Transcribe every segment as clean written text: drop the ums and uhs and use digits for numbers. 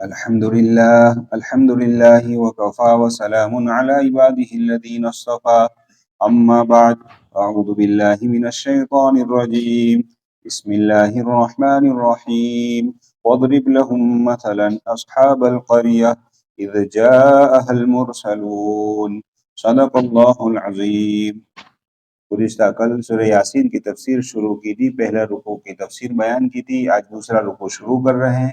الحمد لله وكفى وسلام على عباده الذين اصطفى أما بعد أعوذ بالله من الشيطان الرجيم بسم الله الرحمن الرحيم واضرب لهم مثلا أصحاب القرية إذ جاءها المرسلون صدق الله العظيم۔ گزشتہ کل سورہ یاسین کی تفسیر شروع کی تھی، پہلا رکوع کی تفسیر بیان کی تھی، آج دوسرا رکوع شروع کر رہے ہیں۔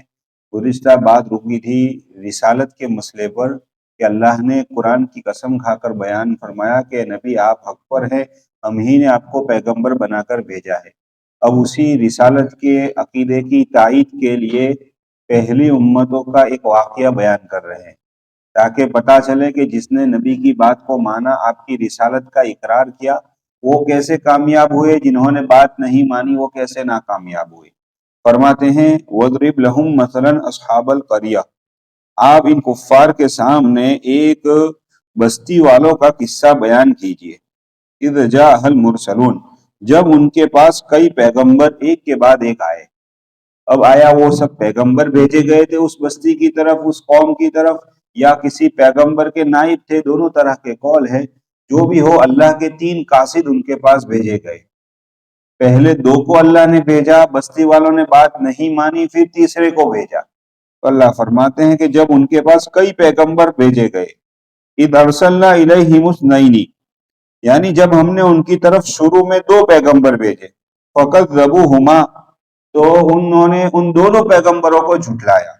گزشتہ بات رکی تھی رسالت کے مسئلے پر کہ اللہ نے قرآن کی قسم کھا کر بیان فرمایا کہ نبی آپ حق پر ہیں، ہم ہی نے آپ کو پیغمبر بنا کر بھیجا ہے۔ اب اسی رسالت کے عقیدے کی تائید کے لیے پہلی امتوں کا ایک واقعہ بیان کر رہے ہیں، تاکہ پتہ چلے کہ جس نے نبی کی بات کو مانا، آپ کی رسالت کا اقرار کیا، وہ کیسے کامیاب ہوئے، جنہوں نے بات نہیں مانی وہ کیسے ناکامیاب ہوئے۔ فرماتے ہیں وَاضْرِبْ لَهُمْ مَثَلًا أَصْحَابَ الْقَرْيَةِ، آپ ان کفار کے سامنے ایک بستی والوں کا قصہ بیان کیجئے۔ اِذْ جَاءَهَا الْمُرْسَلُونَ، جب ان کے پاس کئی پیغمبر ایک کے بعد ایک آئے۔ اب آیا وہ سب پیغمبر بھیجے گئے تھے اس بستی کی طرف، اس قوم کی طرف، یا کسی پیغمبر کے نائب تھے، دونوں طرح کے قول ہے۔ جو بھی ہو، اللہ کے تین قاصد ان کے پاس بھیجے گئے۔ پہلے دو کو اللہ نے بھیجا، بستی والوں نے بات نہیں مانی، پھر تیسرے کو بھیجا۔ تو اللہ فرماتے ہیں کہ جب ان کے پاس کئی پیغمبر بھیجے گئے، اِذْ أَرْسَلْنَا إِلَيْهِمُ اثْنَيْنِ، یعنی جب ہم نے ان کی طرف شروع میں دو پیغمبر بھیجے، فَكَذَّبُوهُمَا، تو انہوں نے ان دونوں پیغمبروں کو جھٹلایا۔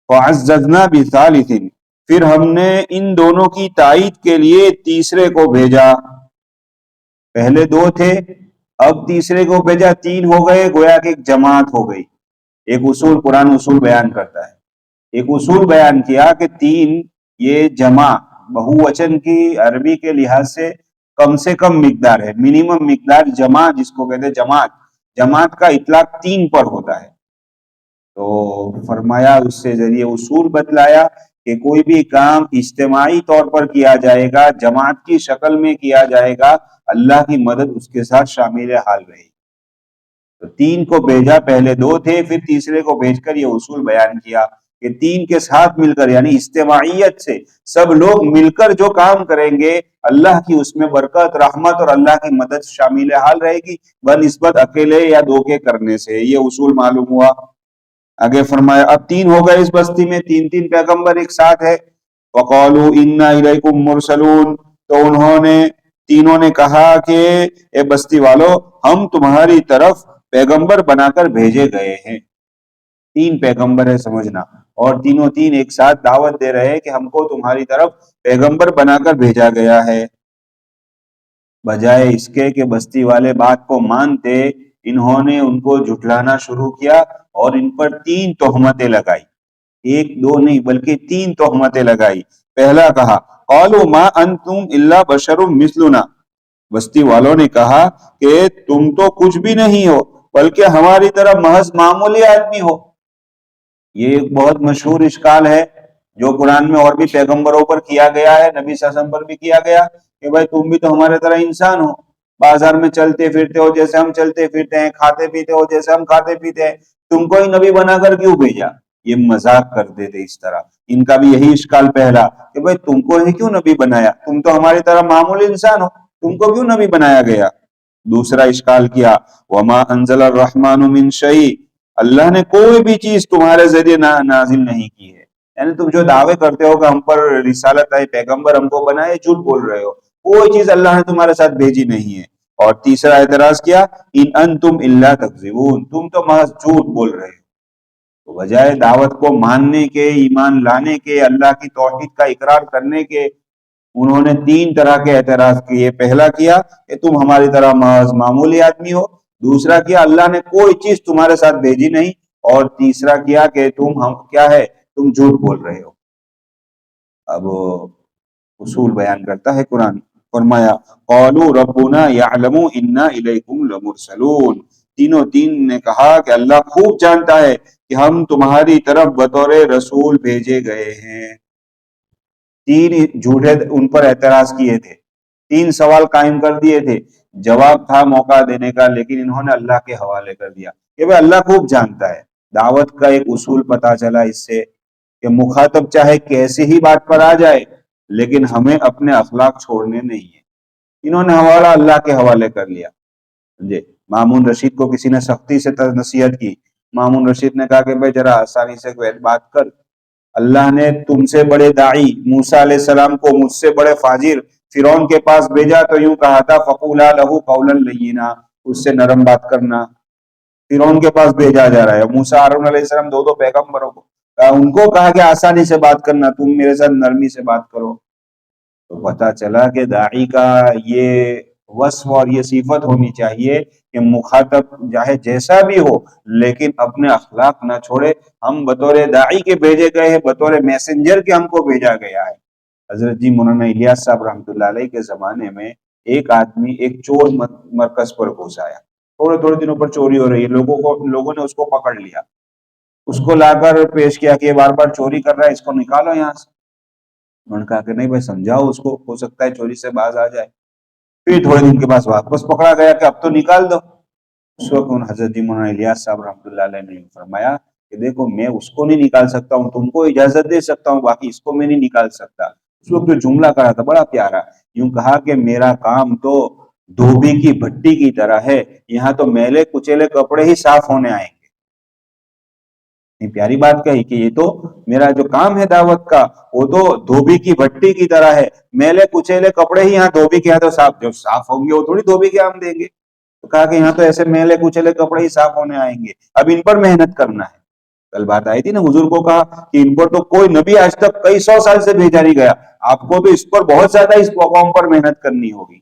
فَعَزَّزْنَا بِثَالِثٍ، پھر ہم نے ان دونوں کی تائید کے لیے تیسرے کو بھیجا۔ پہلے دو تھے، اب تیسرے کو بھیجا، تین ہو گئے، گویا کہ ایک جماعت ہو گئی۔ ایک اصول، قرآن اصول بیان کرتا ہے، ایک اصول بیان کیا کہ تین یہ جمع بہووچن کی عربی کے لحاظ سے کم مقدار ہے، منیمم مقدار جمع جس کو کہتے ہیں جماعت کا اطلاق تین پر ہوتا ہے۔ تو فرمایا اس سے ذریعے اصول بتلایا کہ کوئی بھی کام اجتماعی طور پر کیا جائے گا، جماعت کی شکل میں کیا جائے گا، اللہ کی مدد اس کے ساتھ شامل حال رہے گی۔ تو تین کو بھیجا، پہلے دو تھے، پھر تیسرے کو بھیج کر یہ اصول بیان کیا کہ تین کے ساتھ مل کر، یعنی اجتماعیت سے سب لوگ مل کر جو کام کریں گے، اللہ کی اس میں برکت، رحمت اور اللہ کی مدد شامل حال رہے گی، بنسبت اکیلے یا دو کے کرنے سے۔ یہ اصول معلوم ہوا۔ آگے فرمایا اب تین ہو گئے اس بستی میں، تین پیغمبر ایک ساتھ ہے۔ وَقَالُوا إِنَّا إِلَيْكُمْ مُرْسَلُونَ، تو تینوں نے کہا کہ اے بستی والو، ہم تمہاری طرف پیغمبر بنا کر بھیجے گئے ہیں۔ تین پیغمبر ہے سمجھنا، اور تینوں تین ایک ساتھ دعوت دے رہے ہیں کہ ہم کو تمہاری طرف پیغمبر بنا کر بھیجا گیا ہے۔ بجائے اس کے کہ بستی والے بات کو مانتے، انہوں نے ان کو جھٹلانا شروع کیا اور ان پر تین تہمتیں لگائی، ایک دو نہیں بلکہ تین تہمتیں لگائی۔ پہلا کہا قالوا ما انتم الا بشر مثلنا، بستی والوں نے کہا کہ تم تو کچھ بھی نہیں ہو بلکہ ہماری طرح محض معمولی آدمی ہو۔ یہ ایک بہت مشہور اشکال ہے جو قرآن میں اور بھی پیغمبروں پر کیا گیا ہے، نبی صلی اللہ علیہ وسلم پر بھی کیا گیا کہ بھائی تم بھی تو ہمارے طرح انسان ہو، بازار میں چلتے پھرتے ہو جیسے ہم چلتے پھرتے ہیں، کھاتے پیتے ہو جیسے ہم کھاتے پیتے ہیں، تم کو ہی نبی بنا کر کیوں بھیجا؟ یہ مذاق کرتے تھے اس طرح۔ ان کا بھی یہی اشکال پہلا کہ بھائی تم کو ہی کیوں نبی بنایا، تم تو ہماری طرح معمولی انسان ہو، تم کو کیوں نبی بنایا گیا؟ دوسرا اشکال کیا وما انزل الرحمن من شیء، اللہ نے کوئی بھی چیز تمہارے ذریعے نازل نہیں کی ہے، یعنی تم جو دعوے کرتے ہو کہ ہم پر رسالت ہے، پیغمبر ہم کو بنائے، جھوٹ بول رہے ہو، کوئی چیز اللہ نے تمہارے ساتھ بھیجی نہیں ہے۔ اور تیسرا اعتراض کیا ان انتم الا تکذبون، تم تو محض جھوٹ بول رہے ہو۔ تو بجائے دعوت کو ماننے کے، ایمان لانے کے، اللہ کی توحید کا اقرار کرنے کے، انہوں نے تین طرح کے اعتراض کیے۔ پہلا کیا کہ تم ہماری طرح محض معمولی آدمی ہو، دوسرا کیا اللہ نے کوئی چیز تمہارے ساتھ بھیجی نہیں، اور تیسرا کیا کہ تم جھوٹ بول رہے ہو۔ اب اصول بیان کرتا ہے قرآن، فرمایا قالوا ربنا يعلم انا الیکم لمرسلون، تین نے کہا کہ اللہ خوب جانتا ہے کہ ہم تمہاری طرف بطور رسول بھیجے گئے ہیں۔ تین جھوٹے ان پر اعتراض کیے تھے، تین سوال قائم کر دیے تھے، جواب تھا موقع دینے کا، لیکن انہوں نے اللہ کے حوالے کر دیا کہ بھئی اللہ خوب جانتا ہے۔ دعوت کا ایک اصول پتا چلا اس سے کہ مخاطب چاہے کیسی ہی بات پر آ جائے لیکن ہمیں اپنے اخلاق چھوڑنے نہیں ہیں۔ انہوں نے حوالہ اللہ کے حوالے کر لیا۔ جی مامون رشید کو کسی نے سختی سے نصیحت کی، مامون رشید نے کہا کہ بھائی ذرا آسانی سے بات کر، اللہ نے تم سے بڑے داعی موسیٰ علیہ السلام کو مجھ سے بڑے فاجر فرعون کے پاس بھیجا تو یوں کہا تھا فقولا لہ قولا لینا، اس سے نرم بات کرنا۔ فرعون کے پاس بھیجا جا رہا ہے، موسیٰ ہارون علیہ السلام دو پیغمبروں کو، ان کو کہا کہ آسانی سے بات کرنا، تم میرے ساتھ نرمی سے بات کرو۔ تو پتہ چلا کہ داعی کا یہ وصف اور یہ صفت ہونی چاہیے کہ مخاطب چاہے جیسا بھی ہو لیکن اپنے اخلاق نہ چھوڑے۔ ہم بطور داعی کے بھیجے گئے ہیں، بطور میسنجر کے ہم کو بھیجا گیا ہے۔ حضرت جی مولانا الیاس صاحب رحمۃ اللہ علیہ کے زمانے میں ایک آدمی ایک چور مرکز پر گھس آیا، تھوڑے دنوں پر چوری ہو رہی ہے، لوگوں نے اس کو پکڑ لیا، اس کو لا کر پیش کیا کہ یہ بار بار چوری کر رہا ہے، اس کو نکالو یہاں سے۔ انہوں نے کہا کہ نہیں بھائی سمجھاؤ اس کو، ہو سکتا ہے چوری سے باز آ جائے۔ پھر تھوڑے دن کے بعد واپس پکڑا گیا کہ اب تو نکال دو۔ اس وقت حضرت جی مولانا الیاس صاحب رحمۃ اللہ علیہ نے فرمایا کہ دیکھو میں اس کو نہیں نکال سکتا ہوں، تم کو اجازت دے سکتا ہوں، باقی اس کو میں نہیں نکال سکتا۔ اس وقت جو جملہ کہا تھا بڑا پیارا، یوں کہا کہ میرا کام تو دھوبی کی بھٹی کی طرح ہے، یہاں تو میلے کچیلے کپڑے ہی صاف ہونے آئیں گے۔ پیاری بات کہی کہ یہ تو میرا جو کام ہے دعوت کا وہ تو دھوبی کی بھٹی کی طرح ہے، میلے کچیلے کپڑے ہی یہاں دھوبی کے یہاں تو صاف، جو صاف ہوں گے وہ تھوڑی دھوبی کے ہم دیں گے۔ تو کہا کہ یہاں تو ایسے میلے کچیلے کپڑے ہی صاف ہونے آئیں گے، اب ان پر محنت کرنا ہے۔ کل بات آئی تھی نا، حضور کو کہا کہ ان پر تو کوئی نبی آج تک کئی 100 سال سے بھیجا نہیں گیا، آپ کو تو اس پر بہت زیادہ اس قوم پر محنت کرنی ہوگی۔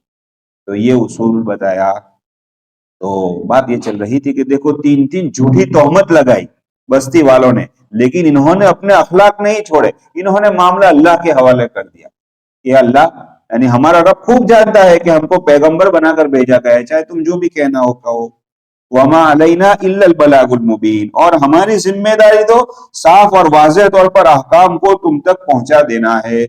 تو یہ اصول بتایا۔ تو بات یہ چل رہی تھی کہ دیکھو 3 جھوٹی تہمت لگائی بستی والوں نے، لیکن انہوں نے اپنے اخلاق نہیں چھوڑے، انہوں نے معاملہ اللہ کے حوالے کر دیا کہ اللہ یعنی ہمارا رب خوب جانتا ہے کہ ہم کو پیغمبر بنا کر بھیجا گیا ہے، چاہے تم جو بھی کہنا ہو کہو، وما علینا الا البلاغ المبین، اور ہماری ذمہ داری تو صاف اور واضح طور پر احکام کو تم تک پہنچا دینا ہے۔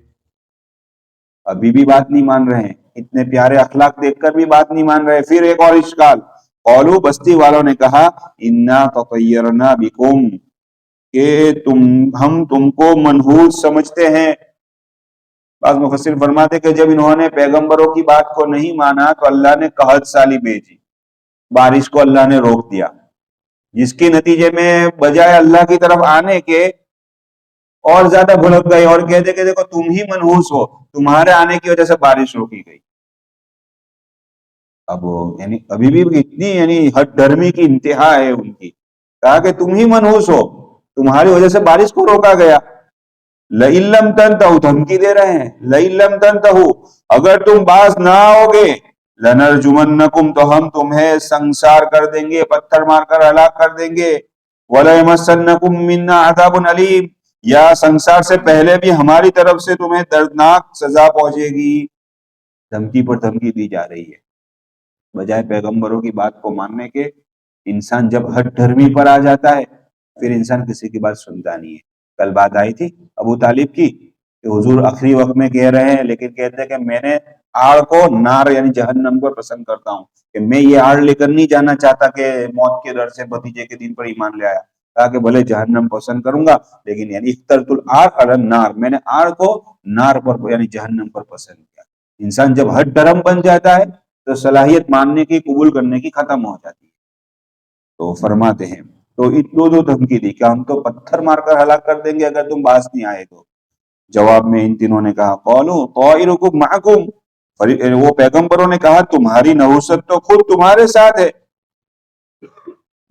ابھی بھی بات نہیں مان رہے ہیں، اتنے پیارے اخلاق دیکھ کر بھی بات نہیں مان رہے۔ پھر ایک اور اشکال، قولو بستی والوں نے کہا انا تطیرنا بکم، کہ ہم تم کو منحوس سمجھتے ہیں۔ بعض مفسر فرماتے کہ جب انہوں نے پیغمبروں کی بات کو نہیں مانا تو اللہ نے قحط سالی بھیجی، بارش کو اللہ نے روک دیا، جس کے نتیجے میں بجائے اللہ کی طرف آنے کے اور زیادہ بھڑک گئے اور کہتے کہ دیکھو تم ہی منحوس ہو، تمہارے آنے کی وجہ سے بارش روکی گئی۔ اب یعنی ابھی بھی اتنی یعنی ہٹ دھرمی کی انتہا ہے ان کی، کہا کہ تم ہی منحوس ہو، تمہاری وجہ سے بارش کو روکا گیا۔ لئن لم تنتہوا، دھمکی دے رہے ہیں، لئن لم تنتہوا، اگر تم باز نہ آؤ گے، لنرجمنکم، تو ہم تمہیں سنسار کر دیں گے، پتھر مار کر ہلاک کر دیں گے، وَلَيَمَسَّنَّكُم مِّنَّا عَذَابٌ أَلِيمٌ، یا سنسار سے پہلے بھی ہماری طرف سے تمہیں دردناک سزا پہنچے گی۔ دھمکی پر دھمکی دی جا رہی ہے۔ بجائے پیغمبروں کی بات کو ماننے کے، انسان جب ہٹ دھرمی پر آ جاتا ہے پھر انسان کسی کی بات سنتا نہیں ہے۔ کل بات آئی تھی ابو طالب کی کہ حضور آخری وقت میں کہہ رہے ہیں، لیکن کہتے ہیں کہ میں نے آڑ کو نار یعنی جہنم کو پسند کرتا ہوں، کہ میں یہ آڑ لے کر نہیں جانا چاہتا کہ موت کے ڈر سے بھتیجے کے دین پر ایمان لے آیا۔ کہا کہ بھلے جہنم پسند کروں گا لیکن یعنی اخترت الآڑ علی النار، میں نے آڑ کو نار پر یعنی جہنم پر پسند کیا۔ انسان جب ہٹ درم بن جاتا ہے تو صلاحیت ماننے کی، قبول کرنے کی ختم ہو جاتی ہے۔ تو فرماتے ہیں تو دو دھمکی دی کہ ہم تو پتھر مار کر ہلاک کر دیں گے اگر تم باز نہیں آئے تو۔ جواب میں ان تینوں نے کہا قولوا طائرکم معکم، وہ پیغمبروں نے کہا تمہاری نحوست تو خود تمہارے ساتھ ہے۔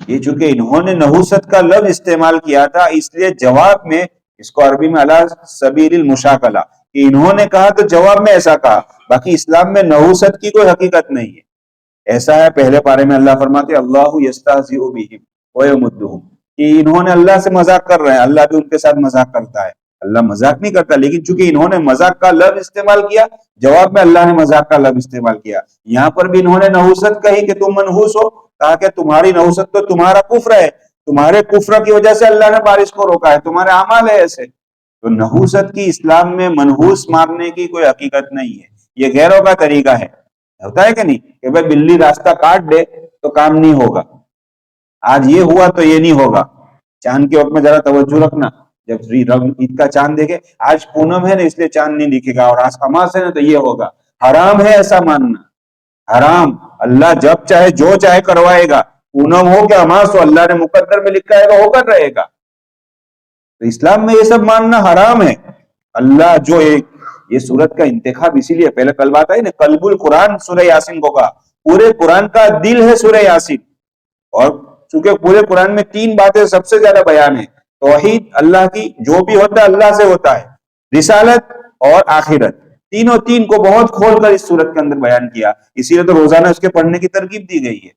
یہ چونکہ انہوں نے نحوست کا لفظ استعمال کیا تھا، اس لیے جواب میں اس کو عربی میں علی سبیل المشاکلہ، کہ انہوں نے کہا تو جواب میں ایسا کہا، باقی اسلام میں نحوست کی کوئی حقیقت نہیں ہے۔ ایسا ہے پہلے پارے میں اللہ فرماتے اللہ یستہزئ بہم ویمدہم، کہ انہوں نے اللہ سے مذاق کر رہے ہیں، اللہ بھی ان کے ساتھ مذاق کرتا ہے۔ اللہ مذاق نہیں کرتا، لیکن چونکہ انہوں نے مذاق کا لفظ استعمال کیا، جواب میں اللہ نے مذاق کا لفظ استعمال کیا۔ یہاں پر بھی انہوں نے نحوست کہی کہ تم منحوس ہو، کہا کہ تمہاری نحوست تو تمہارا کفر ہے، تمہارے کفر کی وجہ سے اللہ نے بارش کو روکا ہے، تمہارے اعمال ہے ایسے۔ تو نحوست کی اسلام میں منحوس مارنے کی کوئی حقیقت نہیں ہے، یہ غیروں کا طریقہ ہے۔ ہوتا ہے کہ نہیں کہ بھائی بلی راستہ کاٹ دے تو کام نہیں ہوگا، آج یہ ہوا تو یہ نہیں ہوگا، چاند کے وقت میں ذرا توجہ رکھنا، جب عید کا چاند دیکھے آج پونم ہے نا اس لیے چاند نہیں دکھے گا، اور آج اماس ہے نا تو یہ ہوگا، حرام ہے ایسا ماننا، حرام۔ اللہ جب چاہے جو چاہے کروائے گا، پونم ہو کہ اماس ہو، اللہ نے مقدر میں لکھا ہے گا، ہو کر رہے گا۔ تو اسلام میں یہ سب ماننا حرام ہے۔ اللہ جو ایک یہ سورت کا انتخاب اسی لیے پہلے کل بات آئی نا، قلب القرآن سورہ یاسین کو کہا، پورے قرآن کا دل ہے سورہ یاسین، اور چونکہ پورے قرآن میں 3 باتیں سب سے زیادہ بیان ہے، توحید اللہ کی، جو بھی ہوتا ہے اللہ سے ہوتا ہے، رسالت اور آخرت، تینوں تین کو بہت کھول کر اس سورت کے اندر بیان کیا، اسی لیے تو روزانہ اس کے پڑھنے کی ترغیب دی گئی ہے۔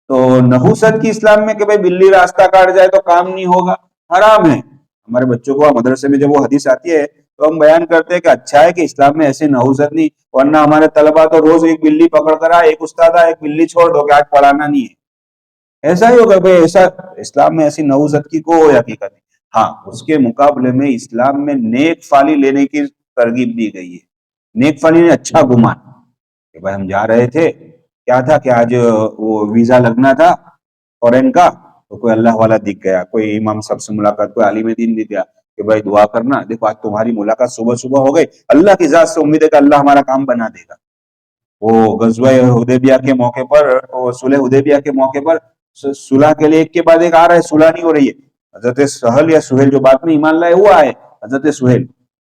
تو نحوست کی اسلام میں کہ بھائی بلی راستہ کاٹ جائے تو کام نہیں ہوگا، حرام ہے۔ ہمارے بچوں کو مدرسے میں جب وہ حدیث آتی ہے تو ہم بیان کرتے ہیں کہ اچھا ہے کہ اسلام میں ایسے نحوست نہیں، ورنہ ہمارے طلبہ تو روز ایک بلی پکڑ کر آئے، ایک استاد ایک بلی چھوڑ دو کہ آج پڑھانا نہیں ہے، ایسا ہی ہوگا بھائی، ایسا اسلام میں ایسی نحوست کی کوئی حقیقت نہیں۔ ہاں اس کے مقابلے میں اسلام میں نیک فالی لینے کی ترغیب دی گئی ہے، نیک فالی نے اچھا گمان کہ بھائی ہم جا رہے تھے، کیا تھا کہ آج وہ ویزا لگنا تھا فورین کا، تو کوئی اللہ والا دکھ گیا، کوئی امام صاحب سے ملاقات، کوئی عالم دین دکھ گیا کہ بھائی دعا کرنا، دیکھو آج تمہاری ملاقات صبح صبح ہو گئی، اللہ کی ذات سے امید ہے کہ اللہ ہمارا کام بنا دے گا۔ وہ غزوہ حدیبیہ کے موقع پر، صلح حدیبیہ کے موقع پر صلح کے لیے ایک کے بعد ایک آ رہا ہے، صلح نہیں ہو رہی ہے۔ حضرت سہل یا سہیل جو بعد میں ایمان لائے ہوا ہے، حضرت سہیل،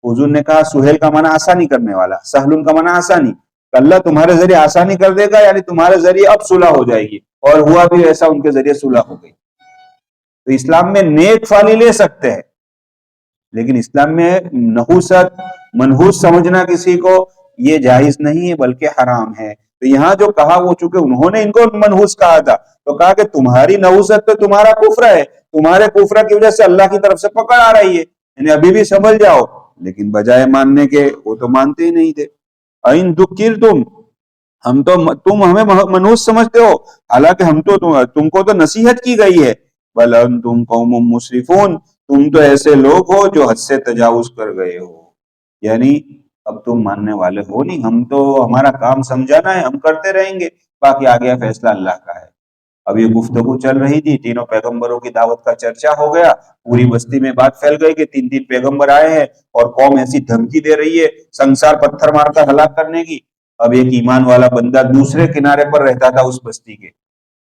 حضور نے کہا سہیل کا معنی آسانی کرنے والا، سہل کا معنی آسانی، اللہ تمہارے ذریعے آسانی کر دے گا، یعنی تمہارے ذریعے اب صلح ہو جائے گی، اور ہوا بھی ایسا، ان کے ذریعے صلح ہو گئی۔ تو اسلام میں نیک فالی لے سکتے ہیں، لیکن اسلام میں نحوست منحوس سمجھنا کسی کو یہ جائز نہیں ہے بلکہ حرام ہے۔ تو یہاں جو کہا وہ چونکہ انہوں نے ان کو منحوس کہا تھا، تو کہا کہ تمہاری نحوست تو تمہارا کفر ہے، تمہارے کفر کی وجہ سے اللہ کی طرف سے پکڑ آ رہی ہے، یعنی ابھی بھی سنبھل جاؤ، لیکن بجائے ماننے کے وہ تو مانتے ہی نہیں تھے۔ اَإِن ذُكِّرْتُمْ، ہم تو تم ہمیں منحوس سمجھتے ہو، حالانکہ ہم تو تم کو تو نصیحت کی گئی ہے، بل انتم قوم مسرفون، تم تو ایسے لوگ ہو جو حد سے تجاوز کر گئے ہو، یعنی اب تم ماننے والے ہو نہیں، ہم تو ہمارا کام سمجھانا ہے، ہم کرتے رہیں گے، باقی آگے فیصلہ اللہ کا ہے۔ اب یہ گفتگو چل رہی تھی، تینوں پیغمبروں کی دعوت کا چرچا ہو گیا، پوری بستی میں بات پھیل گئی کہ 3 پیغمبر آئے ہیں اور قوم ایسی دھمکی دے رہی ہے سنسار پتھر مار کر ہلاک کرنے کی۔ اب ایک ایمان والا بندہ دوسرے کنارے پر رہتا تھا اس بستی کے،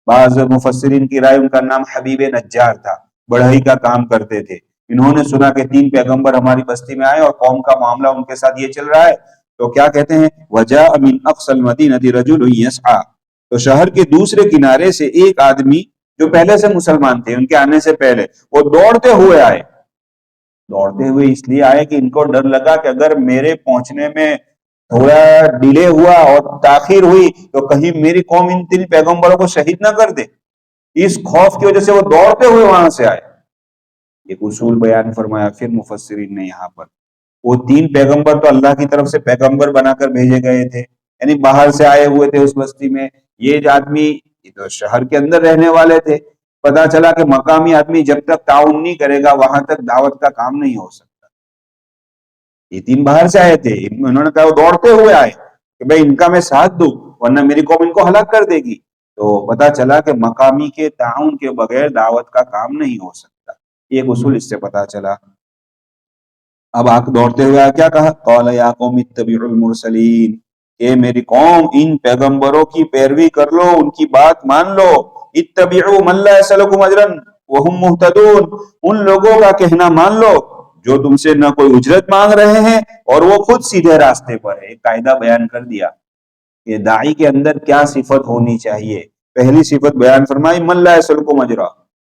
بعض مفسرین کی رائے ان کا نام حبیب نجار تھا، بڑھئی کا کام کرتے تھے۔ انہوں نے سنا کہ 3 پیغمبر ہماری بستی میں آئے اور قوم کا معاملہ ان کے ساتھ یہ چل رہا ہے، تو کیا کہتے ہیں، وَجَاءَ مِنْ أَقْصَى الْمَدِينَةِ رَجُلٌ يَسْعَىٰ، تو شہر کے دوسرے کنارے سے ایک آدمی جو پہلے سے مسلمان تھے، ان کے آنے سے پہلے، وہ دوڑتے ہوئے آئے۔ دوڑتے ہوئے اس لیے آئے کہ ان کو ڈر لگا کہ اگر میرے پہنچنے میں تھوڑا ڈیلے ہوا اور تاخیر ہوئی تو کہیں میری قوم ان 3 پیغمبروں کو شہید نہ کر دے، اس خوف کی وجہ سے وہ دوڑتے ہوئے وہاں سے آئے۔ ایک اصول بیان فرمایا پھر مفسرین نے یہاں پر، وہ 3 پیغمبر تو اللہ کی طرف سے پیغمبر بنا کر بھیجے گئے تھے، یعنی باہر سے آئے ہوئے تھے اس بستی میں، یہ آدمی تو شہر کے اندر رہنے والے تھے۔ پتا چلا کہ مقامی آدمی جب تک تعاون نہیں کرے گا وہاں تک دعوت کا کام نہیں ہو سکتا۔ یہ 3 باہر سے آئے تھے، انہوں نے کہا، وہ دوڑتے ہوئے آئے کہ بھئی ان کا میں ساتھ دوں ورنہ میری قوم ان کو ہلاک کر دے گی۔ تو پتا چلا کہ مقامی کے تعاون کے بغیر دعوت کا کام نہیں ہو سکتا، ایک اصول اس سے پتا چلا۔ اب آنکھ دوڑتے ہوئے کیا کہا، قال یا قوم اتبعوا المرسلین، کہ میری قوم ان پیغمبروں کی پیروی کر لو، ان کی بات مان لو، اتبعوا من لا يسألكم اجرا وهم مهتدون، ان لوگوں کا کہنا مان لو جو تم سے نہ کوئی اجرت مانگ رہے ہیں اور وہ خود سیدھے راستے پر ہے۔ ایک قاعدہ بیان کر دیا کہ داعی کے اندر کیا صفت ہونی چاہیے۔ پہلی صفت بیان فرمائی، من لا يسألكم اجرا،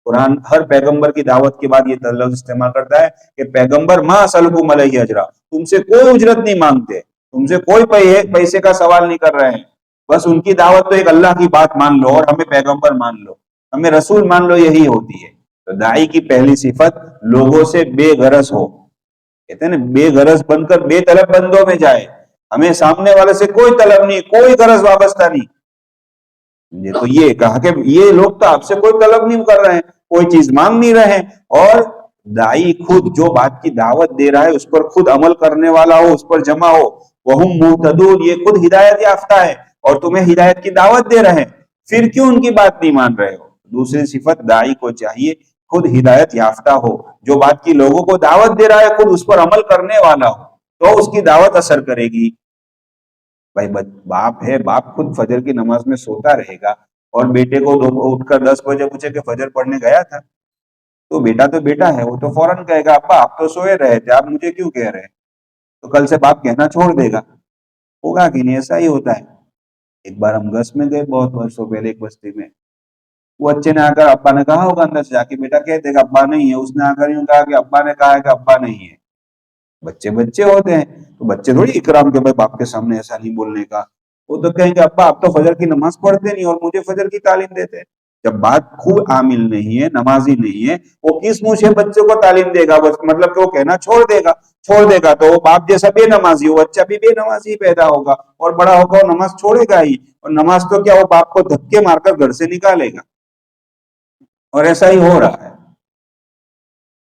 قرآن ہر پیغمبر کی دعوت کے بعد یہ لفظ استعمال کرتا ہے کہ پیغمبر ما اسألكم علیہ اجرا، تم سے کوئی اجرت نہیں مانگتے، تم سے کوئی پیسے کا سوال نہیں کر رہے ہیں، بس ان کی دعوت تو ایک اللہ کی بات مان لو اور ہمیں پیغمبر مان لو، ہمیں رسول مان لو، یہی ہوتی ہے۔ تو داعی کی پہلی صفت لوگوں سے بے غرض ہو، کہتے ہیں نا بے غرض بن کر بے طلب بندوں میں جائے، ہمیں سامنے والے سے کوئی طلب نہیں، کوئی غرض وابستہ نہیں۔ تو یہ کہا کہ یہ لوگ تو آپ سے کوئی طلب نہیں کر رہے ہیں، کوئی چیز مانگ نہیں رہے ہیں، اور داعی خود جو بات کی دعوت دے رہا ہے اس پر خود عمل کرنے والا ہو، اس پر جمع ہو، وہم مہتدون، یہ خود ہدایت یافتہ ہے اور تمہیں ہدایت کی دعوت دے رہے ہیں، پھر کیوں ان کی بات نہیں مان رہے ہو؟ دوسری صفت داعی کو چاہیے خود ہدایت یافتہ ہو، جو بات کی لوگوں کو دعوت دے رہا ہے خود اس پر عمل کرنے والا ہو، تو اس کی دعوت اثر کرے گی۔ بھائی باپ ہے، باپ خود فجر کی نماز میں سوتا رہے گا اور بیٹے کو اٹھ کر 10 بجے پوچھے کہ فجر پڑھنے گیا تھا، تو بیٹا ہے، وہ تو فوراً کہے گا ابا آپ تو سوئے رہے تھے، آپ مجھے کیوں کہہ رہے ہیں؟ تو کل سے باپ کہنا چھوڑ دے گا، ہوگا کہ نہیں؟ ایسا ہی ہوتا ہے۔ ایک بار ہم گس میں گئے بہت برسوں پہلے ایک بستی میں، وہ بچے نے آ کر ابا نے کہا ہوگا اندر سے جا کے، بیٹا کہتے گا ابا نہیں ہے، اس نے آ کر یوں کہا کہ ابا نے کہا ہے کہ ابا نہیں ہے۔ بچے بچے ہوتے ہیں، تو بچے تھوڑی اکرام کے بھائی باپ کے سامنے ایسا نہیں بولنے کا، وہ تو کہیں گے ابا آپ تو فجر کی نماز پڑھتے نہیں اور مجھے فجر کی تعلیم دیتے ہیں۔ جب بات خوب عامل نہیں ہے، نمازی نہیں ہے، وہ کس منہ سے بچوں کو تعلیم دے گا؟ بس مطلب کہ وہ کہنا چھوڑ دے گا تو وہ باپ جیسا بے نمازی ہو، بچہ بھی بے نمازی پیدا ہوگا اور بڑا ہوگا وہ نماز چھوڑے گا ہی، اور نماز تو کیا وہ باپ کو دھکے مار کر گھر سے نکالے گا، اور ایسا ہی ہو رہا ہے۔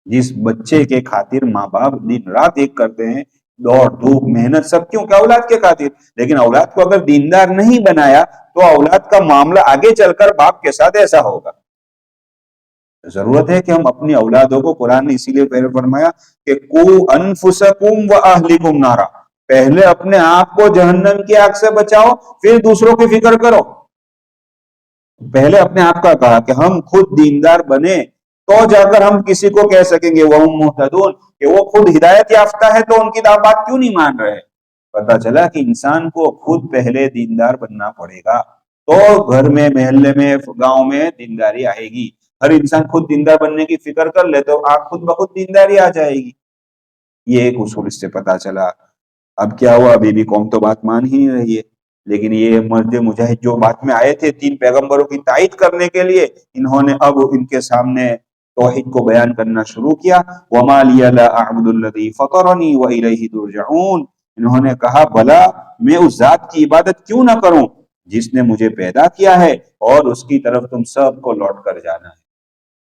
جس بچے کے خاطر ماں باپ دن رات ایک کرتے ہیں، دوڑ دھوپ محنت سب، کیوں کہ اولاد کے خاطر، لیکن اولاد کو اگر دیندار نہیں بنایا تو اولاد کا معاملہ آگے چل کر باپ کے ساتھ ایسا ہوگا۔ ضرورت ہے کہ ہم اپنی اولادوں کو، قرآن نے اسی لیے پہلے فرمایا کہ قو انفسکم واہلکم نارا، پہلے اپنے آپ کو جہنم کی آگ سے بچاؤ پھر دوسروں کی فکر کرو۔ پہلے اپنے آپ کا کہا کہ ہم خود دیندار بنے تو جا کر ہم کسی کو کہہ سکیں گے وہم مہتدون، کہ وہ خود ہدایت یافتہ ہے تو ان کی بات کیوں نہیں مان رہے؟ پتا چلا کہ انسان کو خود پہلے دیندار بننا پڑے گا تو گھر میں، محلے میں، گاؤں میں دینداری آئے گی۔ ہر انسان خود دیندار بننے کی فکر کر لے تو آپ خود بخود دینداری آ جائے گی۔ یہ ایک اصول اس سے پتا چلا۔ اب کیا ہوا، ابھی بھی قوم تو بات مان ہی نہیں رہی ہے، لیکن یہ مرد مجاہد جو بات میں آئے تھے 3 پیغمبروں کی تائید کرنے کے لیے، انہوں نے اب ان کے سامنے توحید کو بیان کرنا شروع کیا۔ وَمَا لِيَ لَا أَعْبُدُ الَّذِي فَطَرَنِي وَإِلَيْهِ تُرْجَعُونَ، انہوں نے کہا بھلا میں اس ذات کی عبادت کیوں نہ کروں جس نے مجھے پیدا کیا ہے اور اس کی طرف تم سب کو لوٹ کر جانا ہے۔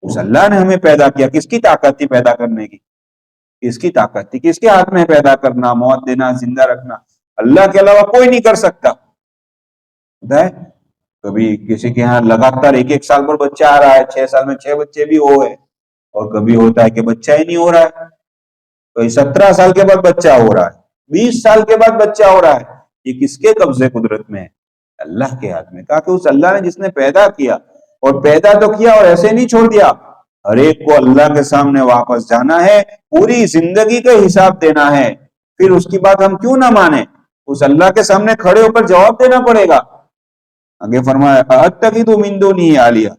اس اللہ نے ہمیں پیدا کیا، کس کی طاقت تھی پیدا کرنے کی؟ کس کی طاقت تھی؟ کس کے ہاتھ میں پیدا کرنا، موت دینا، زندہ رکھنا؟ اللہ کے علاوہ کوئی نہیں کر سکتا۔ کبھی کسی کے ہاں لگاتار 1 سال پر بچہ آ رہا ہے، 6 سال میں 6 بچے بھی ہوئے، اور کبھی ہوتا ہے کہ بچہ ہی نہیں ہو رہا ہے، کوئی 17 سال کے بعد بچہ ہو رہا ہے، 20 سال کے بعد بچہ ہو رہا ہے۔ یہ کس کے قبضے قدرت میں ہے؟ اللہ کے ہاتھ میں۔ کہا کہ اس اللہ نے جس نے پیدا کیا، اور پیدا تو کیا اور ایسے نہیں چھوڑ دیا، ہر ایک کو اللہ کے سامنے واپس جانا ہے، پوری زندگی کا حساب دینا ہے، پھر اس کی بات ہم کیوں نہ مانیں؟ اس اللہ کے سامنے کھڑے ہو کر جواب دینا پڑے گا۔ آگے فرمایا اَأَتَّخِذُ مِن دُونِهِ آلِهَةً،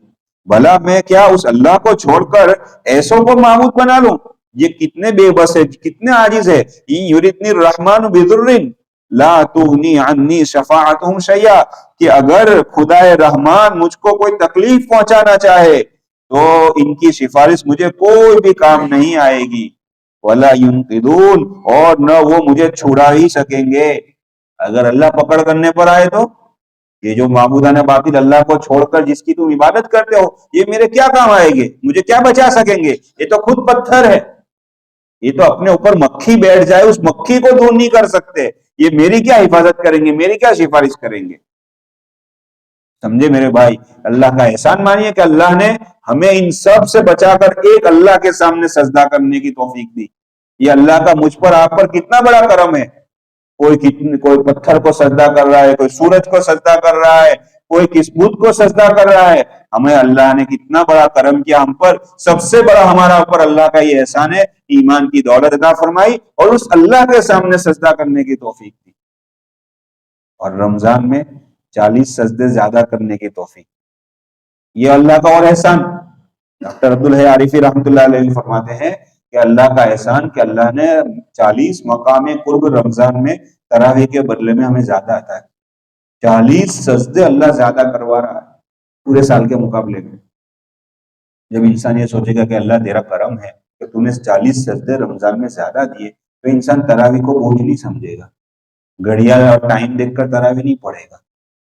بھلا میں کیا اس اللہ کو چھوڑ کر ایسوں کو معبود بنا لوں؟ یہ کتنے بے بس ہے، کتنے عاجز ہے۔ إِن يُرِدْنِ الرَّحْمَنُ بِضُرٍّ لَا تُغْنِي عَنِّي شَفَاعَتُهُمْ شَيْئًا، کہ اگر خدا رحمان مجھ کو کوئی تکلیف پہنچانا چاہے تو ان کی سفارش مجھے کوئی بھی کام نہیں آئے گی۔ وَلَا يُنْقِذُونَ، اور نہ وہ مجھے چھڑا ہی سکیں گے۔ اگر اللہ پکڑ کرنے پر آئے تو یہ جو معبودان باطل اللہ کو چھوڑ کر جس کی تم عبادت کرتے ہو، یہ میرے کیا کام آئے گے؟ مجھے کیا بچا سکیں گے؟ یہ تو خود پتھر ہے، یہ تو اپنے اوپر مکھی بیٹھ جائے اس مکھی کو دور نہیں کر سکتے، یہ میری کیا حفاظت کریں گے، میری کیا سفارش کریں گے؟ سمجھے میرے بھائی؟ اللہ کا احسان مانیے کہ اللہ نے ہمیں ان سب سے بچا کر ایک اللہ کے سامنے سجدہ کرنے کی توفیق دی۔ یہ اللہ کا مجھ پر آپ پر کتنا بڑا کرم ہے۔ کوئی پتھر کو سجدہ کر رہا ہے، کوئی سورج کو سجدہ کر رہا ہے، کوئی کس بت کو سجدہ کر رہا ہے، ہمیں اللہ نے کتنا بڑا کرم کیا ہم پر۔ سب سے بڑا ہمارا اوپر اللہ کا یہ احسان ہے، ایمان کی دولت عطا فرمائی اور اس اللہ کے سامنے سجدہ کرنے کی توفیق دی، اور رمضان میں 40 سجدے زیادہ کرنے کی توفیق۔ یہ اللہ کا اور احسان۔ ڈاکٹر عبدالحی عارفی رحمۃ اللہ علیہ فرماتے ہیں کہ اللہ کا احسان کہ اللہ نے 40 مقام قرب رمضان میں تراویح کے بدلے میں ہمیں زیادہ عطا ہے۔ 40 سجدے اللہ زیادہ کروا رہا ہے پورے سال کے مقابلے میں۔ جب انسان یہ سوچے گا کہ اللہ تیرا کرم ہے کہ تو نے 40 سجدے رمضان میں زیادہ دیے، تو انسان تراویح کو بوجھ نہیں سمجھے گا، گھڑیاں اور ٹائم دیکھ کر تراویح نہیں پڑھے گا،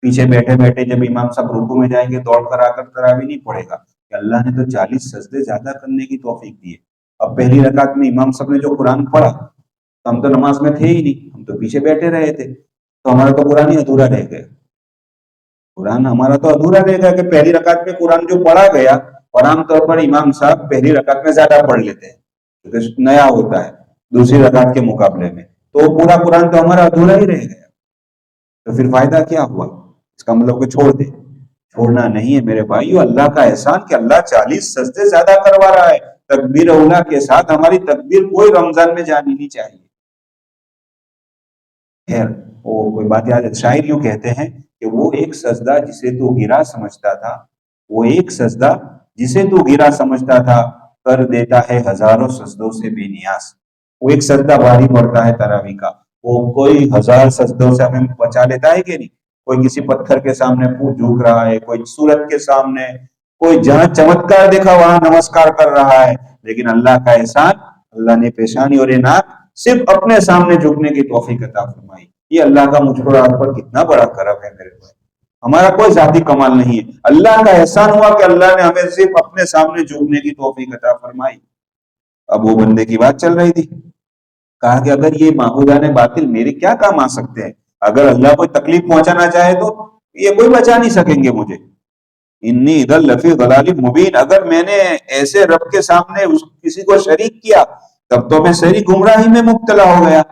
پیچھے بیٹھے بیٹھے جب امام صاحب رکوع میں جائیں گے دوڑ کر آ کر تراویح نہیں پڑھے گا کہ اللہ نے تو 40 سجدے زیادہ کرنے کی توفیق دی ہے۔ اب پہلی رکعت میں امام صاحب نے جو قرآن پڑھا، تو ہم تو نماز میں تھے ہی نہیں، ہم تو پیچھے بیٹھے رہے تھے، تو ہمارا تو قرآن ہی ادھورا رہ گیا۔ قرآن ہمارا تو ادھورا رہ گیا کہ پہلی رکعت میں قرآن جو پڑھا گیا اور عام طور پر امام صاحب پہلی رکعت میں زیادہ پڑھ لیتے ہیں کیونکہ نیا ہوتا ہے دوسری رکعت کے مقابلے میں، تو پورا قرآن تو ہمارا ادھورا ہی رہ گیا، تو پھر فائدہ کیا ہوا؟ اس کا مطلب کہ چھوڑ دے، چھوڑنا نہیں ہے میرے بھائیو، اللہ کا احسان کہ اللہ 40 سجدے زیادہ کروا رہا ہے تکبیر اولا کے ساتھ۔ ہماری تکبیر کوئی رمضان میں جانی نہیں چاہیے۔ خیر، وہ کوئی بات یاد ہے، شاعر یوں کہتے ہیں کہ وہ ایک سجدہ جسے تو گرا سمجھتا تھا، وہ ایک سجدہ جسے تو گرا سمجھتا تھا، کر دیتا ہے ہزاروں سجدوں سے بے نیاز۔ وہ ایک سجدہ بھاری پڑتا ہے تراویح کا، وہ کوئی 1000 سجدوں سے ہمیں بچا لیتا ہے کہ نہیں؟ کوئی کسی پتھر کے سامنے پھول جھوک رہا ہے، کوئی سورت کے سامنے، کوئی جہاں چمتکار دیکھا وہاں نمسکار کر رہا ہے، لیکن اللہ کا احسان، اللہ نے پیشانی اور ناک صرف اپنے سامنے جھکنے کی توفیق عطا فرمائی۔ یہ اللہ کا مجھ پر آپ پر کتنا بڑا کرم ہے میرے بھائی، ہمارا کوئی ذاتی کمال نہیں ہے، اللہ کا احسان ہوا کہ اللہ نے ہمیں صرف اپنے سامنے جھکنے کی توفیق عطا فرمائی۔ اب وہ بندے کی بات چل رہی تھی، کہا کہ اگر یہ معبودان باطل میرے کیا کام آ سکتے ہیں؟ اگر اللہ کوئی تکلیف پہنچانا چاہے تو یہ کوئی بچا نہیں سکیں گے مجھے۔ انی اذا لفی ضلال مبین، اگر میں نے ایسے رب کے سامنے کسی کو شریک کیا تب تو میں سری گمراہی میں مبتلا ہو گیا۔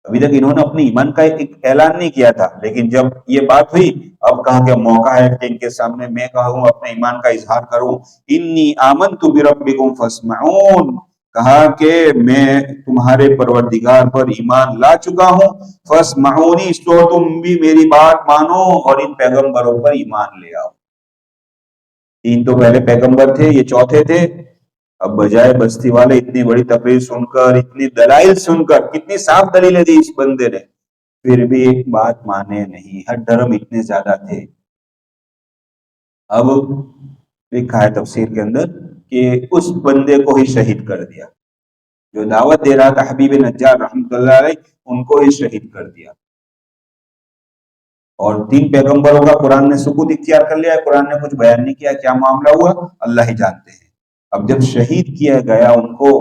ابھی تک انہوں نے اپنے ایمان کا ایک اعلان نہیں کیا تھا، لیکن جب یہ بات ہوئی اب کہا کہ موقع ہے کہ ان کے سامنے میں کہوں، اپنے ایمان کا اظہار کروں۔ انی آمنت بربکم فاسمعون، کہا کہ میں تمہارے پروردگار پر ایمان لا چکا ہوں، فاسمعونی، تو تم بھی میری بات مانو اور ان پیغمبروں پر ایمان لے آؤ۔ تین تو پہلے پیغمبر تھے، یہ چوتھے تھے۔ اب بجائے بستی والے اتنی بڑی تقریر سن کر، اتنی دلائل سن کر، کتنی صاف دلیلیں دی اس بندے نے، پھر بھی ایک بات مانے نہیں، ہر ڈرم اتنے زیادہ تھے۔ اب لکھا ہے تفسیر کے اندر کہ اس بندے کو ہی شہید کر دیا، جو دعوت دے رہا تھا حبیب نجار رحمۃ اللہ علیہ، ان کو ہی شہید کر دیا۔ اور 3 پیغمبروں کا قرآن نے ثبوت اختیار کر لیا ہے، قرآن نے کچھ بیان نہیں کیا، کیا معاملہ ہوا اللہ ہی جانتے ہیں۔ اب جب شہید کیا گیا ان کو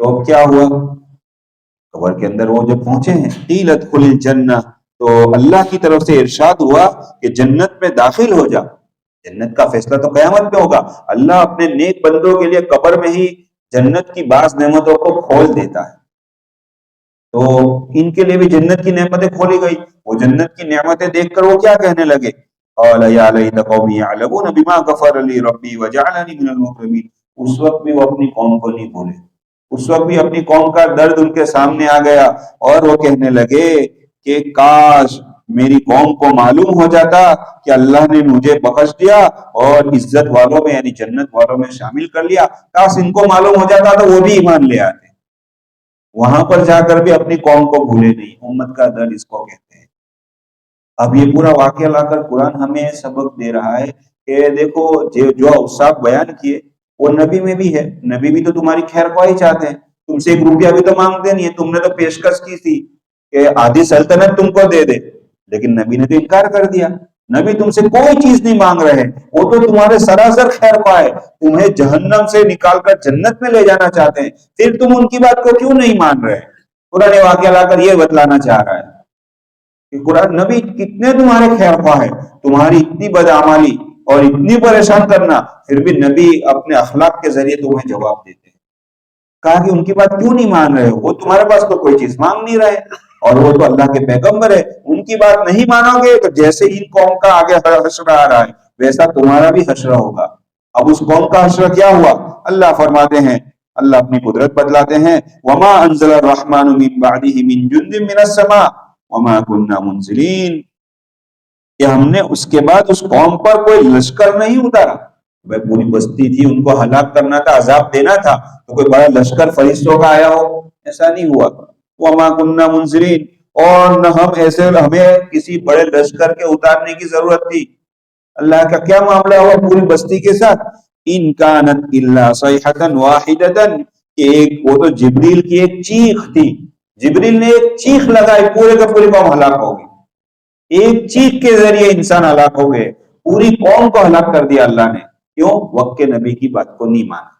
تو اب کیا ہوا؟ قبر کے اندر وہ جب پہنچے ہیں، قیل ادخل الجنہ، تو اللہ کی طرف سے ارشاد ہوا کہ جنت میں داخل ہو جا۔ جنت کا فیصلہ تو قیامت میں ہوگا، اللہ اپنے نیک بندوں کے لیے قبر میں ہی جنت کی بعض نعمتوں کو کھول دیتا ہے، تو ان کے لیے بھی جنت کی نعمتیں کھولی گئی۔ وہ جنت کی نعمتیں دیکھ کر وہ کیا کہنے لگے؟ قال یا لیت قومی یعلمون بما غفر لی ربی وجعلنی من المکرمین۔ اس وقت بھی وہ اپنی قوم کو نہیں بھولے، اس وقت بھی اپنی قوم کا درد ان کے سامنے آ گیا، اور وہ کہنے لگے کہ کاش میری قوم کو معلوم ہو جاتا کہ اللہ نے مجھے بخش دیا اور عزت والوں میں یعنی جنت والوں میں شامل کر لیا، کاش ان کو معلوم ہو جاتا تو وہ بھی ایمان لے آتے۔ وہاں پر جا کر بھی اپنی قوم کو بھولے نہیں، امت کا درد اس کو کہتے ہیں۔ اب یہ پورا واقعہ لا کر قرآن ہمیں سبق دے رہا ہے کہ دیکھو جو اوصاف بیان کیے وہ نبی میں بھی ہے، نبی بھی تو تمہاری خیر خواہ ہی چاہتے ہیں، تم سے 1 روپیہ بھی تو مانگتے نہیں ہے، تم نے تو پیشکش کی تھی کہ آدھی سلطنت تم کو دے دے، لیکن نبی نے تو انکار کر دیا۔ نبی تم سے کوئی چیز نہیں مانگ رہے، وہ تو تمہارے سراسر خیر خواہ ہے، تمہیں جہنم سے نکال کر جنت میں لے جانا چاہتے ہیں، پھر تم ان کی بات کو کیوں نہیں مان رہے؟ قرآن واقعہ لا کر یہ بتلانا چاہ رہا ہے کہ قرآن نبی کتنے تمہارے خیر خواہ ہے، تمہاری اتنی بدعمالی اور اتنی پریشان کرنا، پھر بھی نبی اپنے اخلاق کے ذریعے تمہیں جواب دیتے ہیں۔ کہا کہ ان کی بات کیوں نہیں مان رہے ہو؟ وہ تمہارے پاس تو کوئی چیز مانگ نہیں رہے، اور وہ تو اللہ کے پیغمبر ہے، ان کی بات نہیں مانو گے تو جیسے ان قوم کا آگے حشر آ رہا ہے ویسا تمہارا بھی حشر ہوگا۔ اب اس قوم کا حشر کیا ہوا؟ اللہ فرماتے ہیں، اللہ اپنی قدرت بتلاتے ہیں، وما انزل الرحمن من بعده من جند من السماء وما كنا منزلین، کہ ہم نے اس کے بعد اس قوم پر کوئی لشکر نہیں اتارا۔ بھائی پوری بستی تھی، ان کو ہلاک کرنا تھا، عذاب دینا تھا، تو کوئی بڑا لشکر فرشتوں کا آیا ہو؟ ایسا نہیں ہوا۔ وما كنا منزلین، اور نہ ہم ایسے ہمیں کسی بڑے لشکر کے اتارنے کی ضرورت تھی۔ اللہ کا کیا معاملہ ہوا پوری بستی کے ساتھ؟ ان کانت الا صیحۃ واحدۃ، کہ وہ تو جبریل کی ایک چیخ تھی، جبریل نے ایک چیخ لگائی، پورے کا پوری قوم ہلاک ہو گئی، ایک چیخ کے ذریعے انسان ہلاک ہو گئے، پوری قوم کو ہلاک کر دیا اللہ نے۔ کیوں؟ وقت کے نبی کی بات کو نہیں مانا۔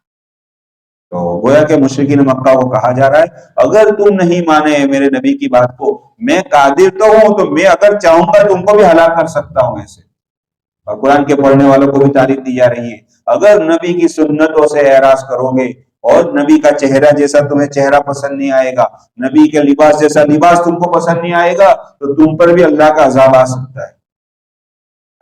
تو گویا کہ مشرکین مکہ کو کہا جا رہا ہے اگر تم نہیں مانے میرے نبی کی بات کو، میں قادر تو ہوں، تو میں اگر چاہوں گا تم کو بھی ہلاک کر سکتا ہوں ایسے۔ اور قرآن کے پڑھنے والوں کو بھی تعریف دی جا رہی ہے، اگر نبی کی سنتوں سے اعراض کرو گے اور نبی کا چہرہ جیسا تمہیں چہرہ پسند نہیں آئے گا، نبی کے لباس جیسا لباس تم کو پسند نہیں آئے گا، تو تم پر بھی اللہ کا عذاب آ سکتا ہے۔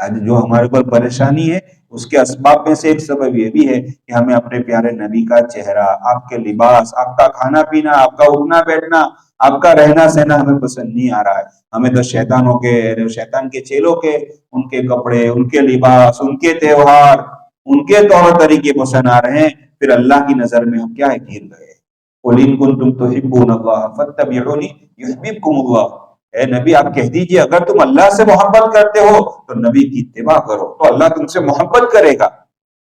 آج جو ہمارے اوپر پریشانی ہے اس کے اسباب میں سے ایک سبب یہ بھی ہے کہ ہمیں اپنے پیارے نبی کا چہرہ، آپ کے لباس، آپ کا کھانا پینا، آپ کا اٹھنا بیٹھنا، آپ کا رہنا سہنا ہمیں پسند نہیں آ رہا ہے۔ ہمیں تو شیطان کے چیلوں کے ان کے کپڑے، ان کے لباس، ان کے تہوار، ان کے طور طریقے پسند آ رہے ہیں، پھر اللہ کی نظر میں ہم کیا ہے، گر گئے۔ قُلْ إِن كُنتُمْ تُحِبُّونَ اللَّهَ فَاتَّبِعُونِي يُحْبِبْكُمُ اللَّهُ۔ اے نبی آپ کہہ دیجئے اگر تم اللہ سے محبت کرتے ہو تو نبی کی اتباع کرو، تو اللہ تم سے محبت کرے گا۔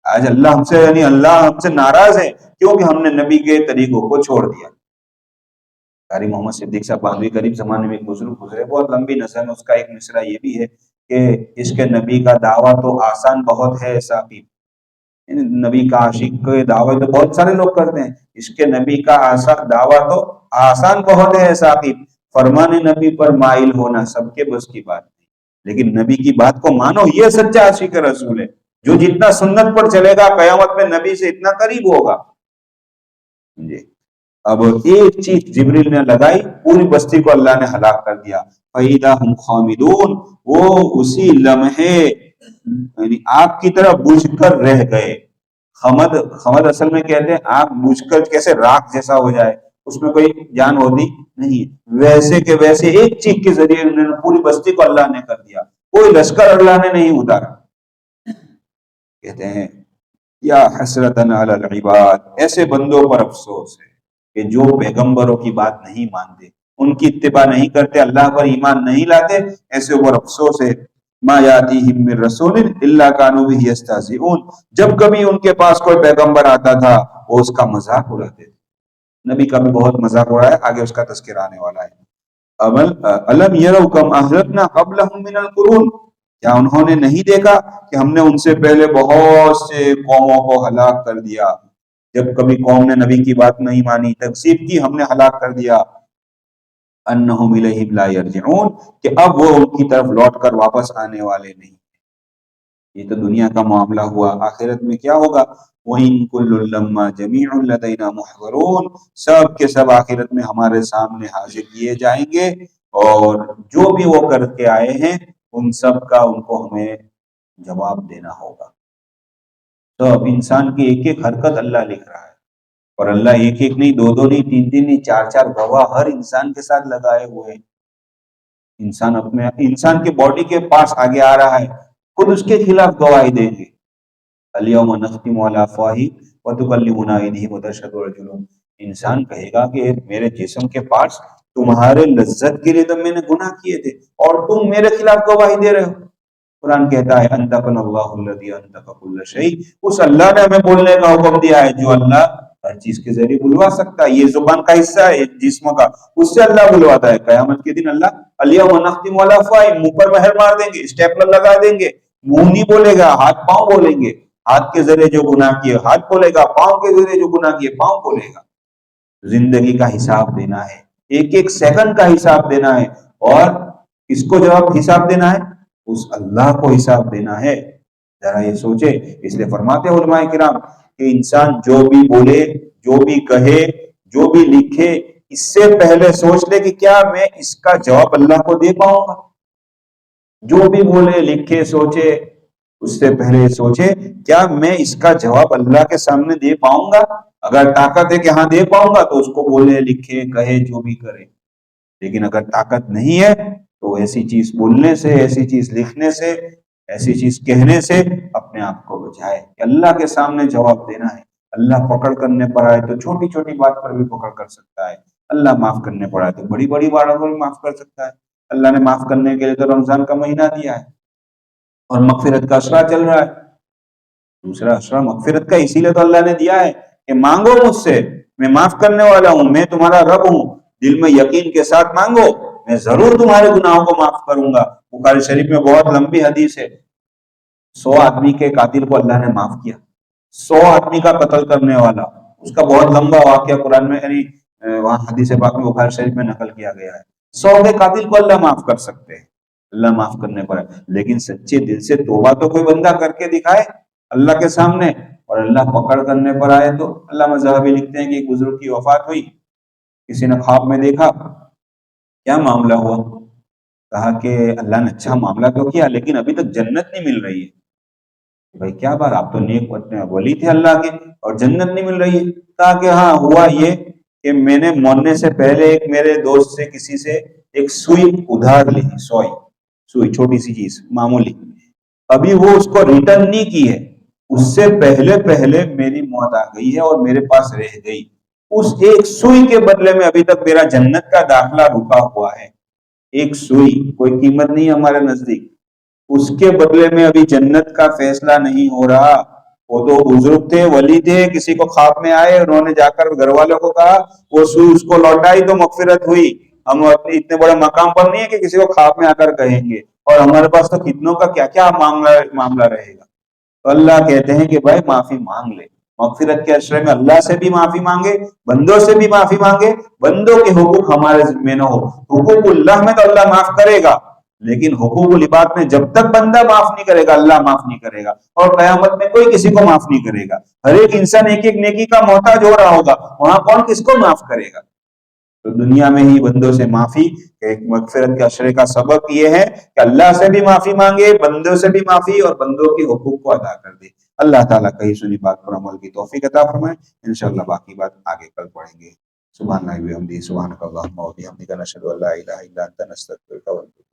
آج اللہ ہم سے اللہ ہم سے ناراض ہے کیونکہ ہم نے نبی کے طریقوں کو چھوڑ دیا۔ قاری محمد صدیق صاحب باندھوی قریب زمانے میں ایک بزرگ گزرے، بہت لمبی نظر میں، اس کا ایک مصرع یہ بھی ہے کہ عشق نبی کا دعویٰ تو آسان بہت ہے ساقی، نبی کا عاشق کے دعوے تو بہت سارے لوگ کرتے ہیں، عشق نبی کا دعویٰ تو آسان بہت ہے ساقی، فرمان نبی پر مائل ہونا سب کے بس کی بات نہیں، لیکن نبی کی بات کو مانو، یہ سچا عاشق رسول ہے، جو جتنا سنت پر چلے گا قیامت میں نبی سے اتنا قریب ہوگا۔ جی اب ایک چیخ جبریل نے لگائی، پوری بستی کو اللہ نے ہلاک کر دیا۔ فَإِذَا هُمْ خَامِدُونَ، وہ اسی لمحے یعنی آگ کی طرح بجھ کر رہ گئے۔ خمد اصل میں کہتے ہیں آگ بجھ کر کیسے راکھ جیسا ہو جائے، اس میں کوئی جان ہوتی نہیں، ویسے کے ویسے ایک چیخ کے ذریعے انہوں نے پوری بستی کو اللہ نے کر دیا، کوئی لشکر اللہ نے نہیں اتارا۔ کہتے ہیں یا حسرتن علی العباد، ایسے بندوں پر افسوس ہے کہ جو پیغمبروں کی بات نہیں مانتے، ان کی اتباع نہیں کرتے، اللہ پر ایمان نہیں لاتے، ایسے اوپر افسوس ہے۔ ما یاتیہم من رسول الا کانوا بہ یستہزئون، جب کبھی ان کے پاس کوئی پیغمبر آتا تھا وہ اس کا مذاق اڑاتے تھے۔ نبی کا بھی بہت مذاق اڑایا، آگے اس کا تذکرہ آنے والا ہے۔ الم یروا کم اہلکنا قبلہم من القرون، کیا انہوں نے نہیں دیکھا کہ ہم نے ان سے پہلے بہت سے قوموں کو ہلاک کر دیا، جب کبھی قوم نے نبی کی بات نہیں مانی، تکذیب کی، ہم نے ہلاک کر دیا۔ انہم الیہم لا یرجعون، کہ اب وہ ان کی طرف لوٹ کر واپس آنے والے نہیں۔ یہ تو دنیا کا معاملہ ہوا، آخرت میں کیا ہوگا؟ وَإِن كُلٌّ لَمَّا جَمِيعٌ لَدَيْنَا مُحْضَرُونَ، سب کے سب آخرت میں ہمارے سامنے حاضر کیے جائیں گے، اور جو بھی وہ کر کے آئے ہیں ان سب کا ان کو ہمیں جواب دینا ہوگا۔ تو اب انسان کی ایک ایک حرکت اللہ لکھ رہا ہے، اور اللہ ایک ایک نہیں، دو دو نہیں، تین تین نہیں، چار چار گواہ ہر انسان کے ساتھ لگائے ہوئے ہیں۔ انسان کے باڈی کے پاس آگے آ رہا ہے، خود اس کے خلاف گواہی دیں گے۔ الیوم نختم علی افواہہم وتکلمنا ایدیہم وتشہد ارجلہم، انسان کہے گا کہ میرے جسم کے پارٹس تمہارے لذت کے لیے تو میں نے گناہ کیے تھے اور تم میرے خلاف گواہی دے رہے ہو۔ قرآن کہتا ہے انطقنا اللہ الذی انطق کل شیء، اس اللہ نے ہمیں بولنے کا حکم دیا ہے جو اللہ ہر چیز کے ذریعے بلوا سکتا ہے، یہ زبان کا حصہ ہے جسم کا، اس سے اللہ بلواتا ہے۔ قیامت کے دن اللہ الیوم نختم علی افواہہم، منہ پر مہر مار دیں گے، اسٹیپلر لگا دیں گے، منہ نہیں بولے گا، ہاتھ پاؤں بولیں گے، ہاتھ کے ذریعے جو گناہ کیے ہاتھ بولے گا، پاؤں کے ذریعے جو گناہ کیے پاؤں بولے گا۔ زندگی کا حساب دینا ہے، ایک ایک سیکنڈ کا حساب دینا ہے، اور کس کو جواب حساب دینا ہے؟ اس اللہ کو حساب دینا ہے۔ ذرا یہ سوچے، اس لیے فرماتے ہیں علماء کرام کہ انسان جو بھی بولے، جو بھی کہے، جو بھی لکھے، اس سے پہلے سوچ لے کہ کیا میں اس کا جواب اللہ کو دے پاؤں گا۔ جو بھی بولے، لکھے، سوچے، اس سے پہلے سوچے کیا میں اس کا جواب اللہ کے سامنے دے پاؤں گا۔ اگر طاقت ہے کہ ہاں دے پاؤں گا تو اس کو بولے، لکھے، کہے، جو بھی کرے، لیکن اگر طاقت نہیں ہے تو ایسی چیز بولنے سے، ایسی چیز لکھنے سے، ایسی چیز کہنے سے اپنے آپ کو بچائے کہ اللہ کے سامنے جواب دینا ہے۔ اللہ پکڑ کرنے پر آئے تو چھوٹی چھوٹی بات پر بھی پکڑ کر سکتا ہے، اللہ معاف کرنے پر آئے تو بڑی بڑی باتوں پر بھی معاف کر سکتا ہے۔ اللہ نے معاف کرنے کے لیے تو رمضان کا مہینہ دیا ہے، اور مغفرت کا اشرا چل رہا ہے۔ دوسرا اشرا مغفرت کا اسی لیے تو اللہ نے دیا ہے کہ مانگو مجھ سے، میں معاف کرنے والا ہوں، میں تمہارا رب ہوں، دل میں یقین کے ساتھ مانگو، میں ضرور تمہارے گناہوں کو معاف کروں گا۔ بخاری شریف میں بہت لمبی حدیث ہے، 100 آدمی کے قاتل کو اللہ نے معاف کیا، 100 آدمی کا قتل کرنے والا، اس کا بہت لمبا واقعہ قرآن میں یعنی وہاں حدیث پاک میں بخاری شریف میں نقل کیا گیا ہے۔ 100 کے قاتل کو اللہ معاف کر سکتے ہیں، اللہ معاف کرنے پر ہے، لیکن سچے دل سے توبہ تو کوئی بندہ کر کے دکھائے۔ اللہ کے سامنے، اور اللہ پکڑ کرنے پر آئے تو علامہ ذہبی لکھتے ہیں کہ ایک بزرگ کی وفات ہوئی، کسی نے خواب میں دیکھا، کیا معاملہ ہوا؟ کہا کہ اللہ نے اچھا معاملہ تو کیا لیکن ابھی تک جنت نہیں مل رہی ہے۔ بھائی کیا بات، آپ تو نیک ولی تھے اللہ کے اور جنت نہیں مل رہی ہے؟ کہا کہ ہاں ہوا یہ کہ میں نے مرنے سے پہلے ایک میرے دوست سے کسی سے ایک سوئی ادھار لی، سوئی چھوٹی سی چیز معمولی، ابھی وہ اس کو ریٹرن نہیں کی ہے، اس سے پہلے پہلے میری موت آ گئی ہے اور میرے پاس رہ گئی، اس ایک سوئی کے بدلے میں ابھی تک میرا جنت کا داخلہ رکا ہوا ہے۔ ایک سوئی کوئی قیمت نہیں ہمارے نزدیک، اس کے بدلے میں ابھی جنت کا فیصلہ نہیں ہو رہا۔ وہ تو بزرگ تھے، ولی تھے، کسی کو خواب میں آئے، انہوں نے جا کر گھر والوں کو کہا، وہ سوئی اس کو لوٹائی تو مغفرت ہوئی۔ ہم اپنے اتنے بڑے مقام پر نہیں ہے کہ کسی کو خواب میں آ کر کہیں گے، اور ہمارے پاس تو کتنوں کا کیا کیا معاملہ رہے گا۔ تو اللہ کہتے ہیں کہ بھائی معافی مانگ لے، مغفرت کے اشرے میں اللہ سے بھی معافی مانگے، بندوں سے بھی معافی مانگے، بندوں کے حقوق ہمارے ذمہ نہ ہو۔ حقوق اللہ میں تو اللہ معاف کرے گا، لیکن حقوق العباد میں جب تک بندہ معاف نہیں کرے گا اللہ معاف نہیں کرے گا، اور قیامت میں کوئی کسی کو معاف نہیں کرے گا۔ ہر ایک انسان ایک ایک نیکی کا محتاج ہو رہا ہوگا، وہاں کون کس کو معاف کرے گا؟ تو دنیا میں ہی بندوں سے معافی، ایک مغفرت کے اشرے کا سبق یہ ہے کہ اللہ سے بھی معافی مانگے، بندوں سے بھی معافی، اور بندوں کے حقوق کو ادا کر دے۔ اللہ تعالیٰ کہیں سنی بات پر عمل کی توفیق عطا فرمائے۔ انشاءاللہ باقی بات آگے کل پڑھیں گے۔ سبحان اللہ و بحمدہ، سبحانک اللہم و بحمدک، نشہد ان لا الہ الا انت، نستغفرک و نتوب الیک۔